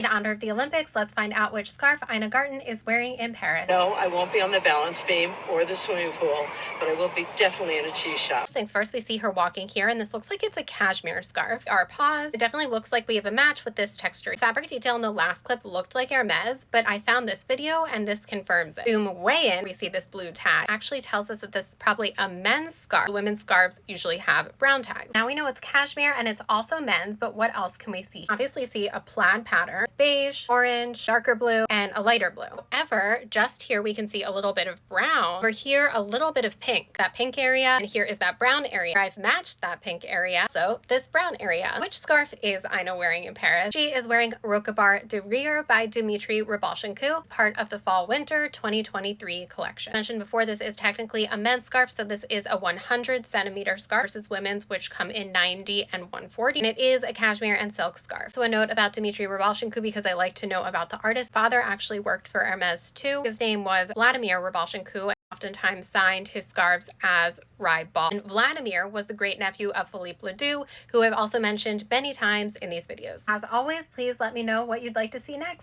In honor of the Olympics, let's find out which scarf Ina Garten is wearing in Paris. No, I won't be on the balance beam or the swimming pool, but I will be definitely in a cheese shop. First things first, we see her walking here, and this looks like it's a cashmere scarf. Our paws, it definitely looks like we have a match with this texture. Fabric detail in the last clip looked like Hermes, but I found this video and this confirms it. Boom, weigh in, we see this blue tag. It actually tells us that this is probably a men's scarf. Women's scarves usually have brown tags. Now we know it's cashmere and it's also men's, but what else can we see? Obviously see a plaid pattern, beige, orange, darker blue, and a lighter blue. However, just here we can see a little bit of brown. Over here, a little bit of pink. That pink area, and here is that brown area. I've matched that pink area, so this brown area. Which scarf is Ina wearing in Paris? She is wearing Rocabar de Rire by Dimitri Rybaltchenko, part of the fall-winter 2023 collection. I mentioned before, this is technically a men's scarf, so this is a 100 centimeter scarf versus women's, which come in 90 and 140, and it is a cashmere and silk scarf. So a note about Dimitri Rybaltchenko, because I like to know about the artist. Father actually worked for Hermes too. His name was Vladimir Rybaltchenko, oftentimes signed his scarves as Rybal. And Vladimir was the great nephew of Philippe Ledoux, who I've also mentioned many times in these videos. As always, please let me know what you'd like to see next.